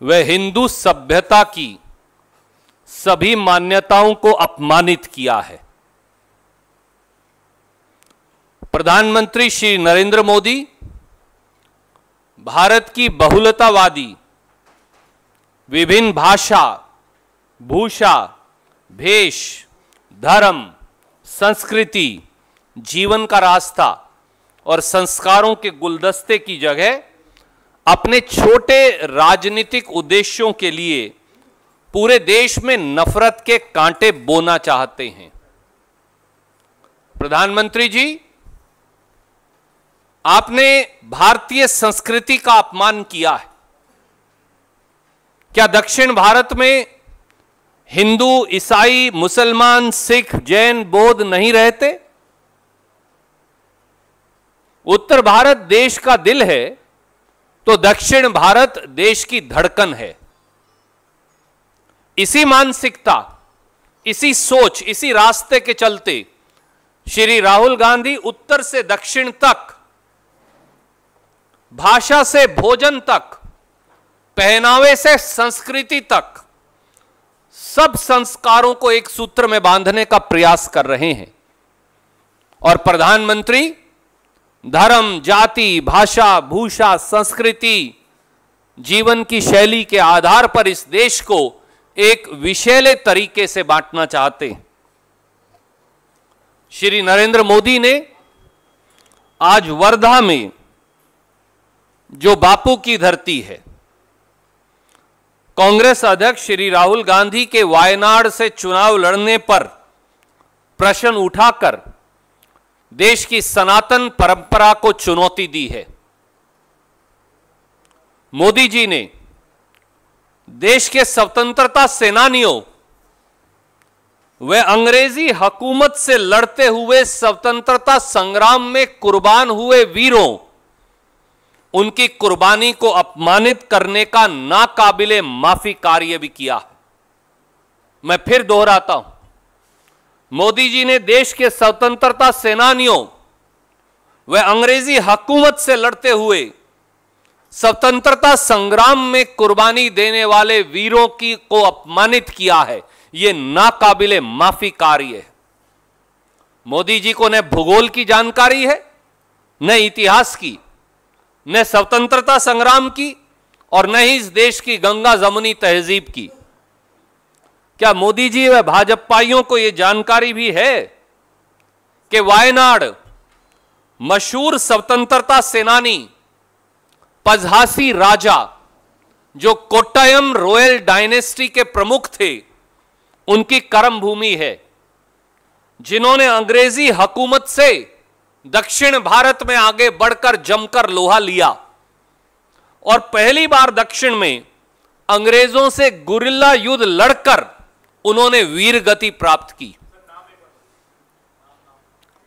वह हिंदू सभ्यता की सभी मान्यताओं को अपमानित किया है। प्रधानमंत्री श्री नरेंद्र मोदी भारत की बहुलतावादी, विभिन्न भाषा, भूषा, भेष, धर्म, संस्कृति, जीवन का रास्ता और संस्कारों के गुलदस्ते की जगह अपने छोटे राजनीतिक उद्देश्यों के लिए पूरे देश में नफरत के कांटे बोना चाहते हैं। प्रधानमंत्री जी, आपने भारतीय संस्कृति का अपमान किया है। क्या दक्षिण भारत में हिंदू, ईसाई, मुसलमान, सिख, जैन, बौद्ध नहीं रहते? उत्तर भारत देश का दिल है तो दक्षिण भारत देश की धड़कन है। इसी मानसिकता, इसी सोच, इसी रास्ते के चलते श्री राहुल गांधी उत्तर से दक्षिण तक, भाषा से भोजन तक, पहनावे से संस्कृति तक सब संस्कारों को एक सूत्र में बांधने का प्रयास कर रहे हैं। और प्रधानमंत्री धर्म, जाति, भाषा, भूषा, संस्कृति, जीवन की शैली के आधार पर इस देश को एक विषैले तरीके से बांटना चाहते हैं। श्री नरेंद्र मोदी ने आज वर्धा में, जो बापू की धरती है, कांग्रेस अध्यक्ष श्री राहुल गांधी के वायनाड से चुनाव लड़ने पर प्रश्न उठाकर देश की सनातन परंपरा को चुनौती दी है। मोदी जी ने देश के स्वतंत्रता सेनानियों व अंग्रेजी हुकूमत से लड़ते हुए स्वतंत्रता संग्राम में कुर्बान हुए वीरों, उनकी कुर्बानी को अपमानित करने का नाकाबिले माफी कार्य भी किया है। मैं फिर दोहराता हूं, मोदी जी ने देश के स्वतंत्रता सेनानियों व अंग्रेजी हुकूमत से लड़ते हुए स्वतंत्रता संग्राम में कुर्बानी देने वाले वीरों की को अपमानित किया है। यह नाकाबिले माफी कार्य है। मोदी जी को न भूगोल की जानकारी है, न इतिहास की, न स्वतंत्रता संग्राम की, और न ही इस देश की गंगा जमुनी तहजीब की। क्या मोदी जी व भाजपाइयों को यह जानकारी भी है कि वायनाड मशहूर स्वतंत्रता सेनानी पझासी राजा, जो कोट्टायम रॉयल डायनेस्टी के प्रमुख थे, उनकी कर्म भूमि है, जिन्होंने अंग्रेजी हुकूमत से दक्षिण भारत में आगे बढ़कर जमकर लोहा लिया और पहली बार दक्षिण में अंग्रेजों से गुरिल्ला युद्ध लड़कर उन्होंने वीर गति प्राप्त की।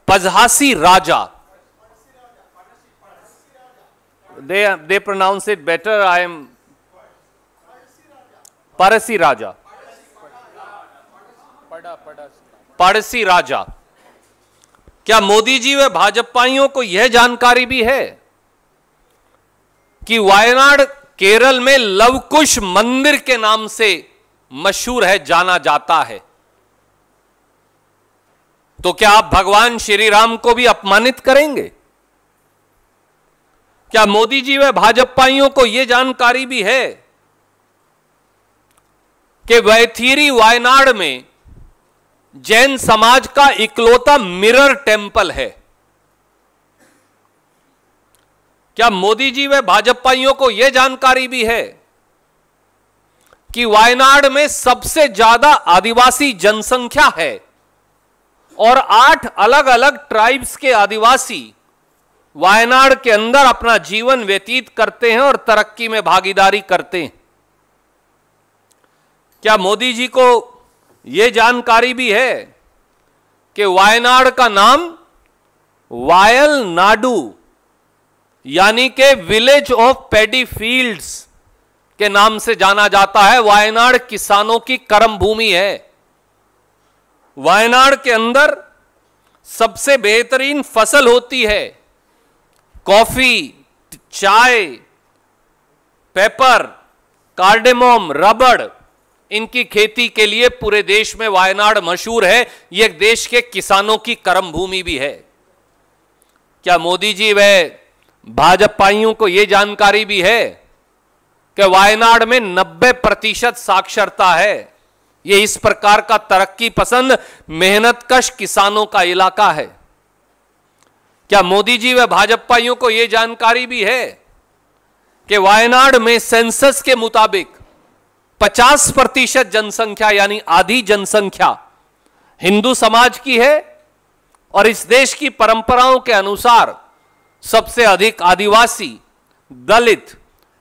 पझासी राजा, they pronounce it better. I am Parsi राजा, पारसी राजा। क्या मोदी जी व भाजपाइयों को यह जानकारी भी है कि वायनाड केरल में लवकुश मंदिर के नाम से मशहूर है, जाना जाता है? तो क्या आप भगवान श्री राम को भी अपमानित करेंगे? क्या मोदी जी व भाजपाइयों को यह जानकारी भी है कि वैथिरी वायनाड में जैन समाज का इकलौता मिरर टेंपल है? क्या मोदी जी व भाजपाइयों को यह जानकारी भी है कि वायनाड में सबसे ज्यादा आदिवासी जनसंख्या है और 8 अलग अलग ट्राइब्स के आदिवासी वायनाड के अंदर अपना जीवन व्यतीत करते हैं और तरक्की में भागीदारी करते हैं? क्या मोदी जी को यह जानकारी भी है कि वायनाड का नाम वायल नाडू यानी के विलेज ऑफ पैडी फील्ड्स के नाम से जाना जाता है? वायनाड किसानों की कर्म भूमि है। वायनाड के अंदर सबसे बेहतरीन फसल होती है कॉफी, चाय, पेपर, कार्डेमोम, रबड़, इनकी खेती के लिए पूरे देश में वायनाड मशहूर है। यह देश के किसानों की कर्म भूमि भी है। क्या मोदी जी व भाजपाइयों को यह जानकारी भी है कि वायनाड में 90% साक्षरता है? यह इस प्रकार का तरक्की पसंद, मेहनतकश किसानों का इलाका है। क्या मोदी जी व भाजपाइयों को यह जानकारी भी है कि वायनाड में सेंसस के मुताबिक 50% जनसंख्या यानी आधी जनसंख्या हिंदू समाज की है और इस देश की परंपराओं के अनुसार सबसे अधिक आदिवासी, दलित,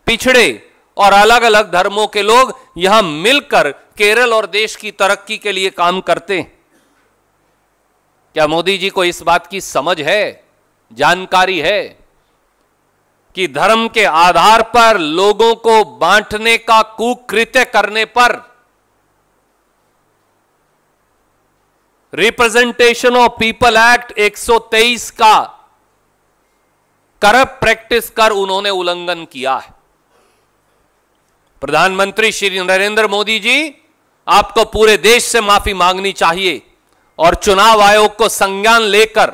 पिछड़े और अलग अलग धर्मों के लोग यहां मिलकर केरल और देश की तरक्की के लिए काम करते हैं? क्या मोदी जी को इस बात की समझ है, जानकारी है कि धर्म के आधार पर लोगों को बांटने का कुकृत्य करने पर रिप्रेजेंटेशन ऑफ पीपल एक्ट 123 का करप्ट प्रैक्टिस कर उन्होंने उल्लंघन किया है? प्रधानमंत्री श्री नरेंद्र मोदी जी, आपको पूरे देश से माफी मांगनी चाहिए और चुनाव आयोग को संज्ञान लेकर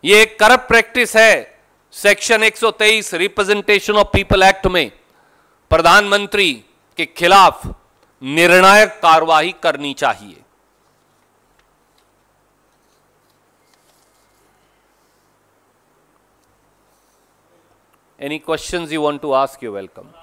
यह एक करप्ट प्रैक्टिस है, section 123 representation of people act में प्रधानमंत्री के खिलाफ निर्णायक कार्रवाई करनी चाहिए। Any questions you want to ask, you're welcome.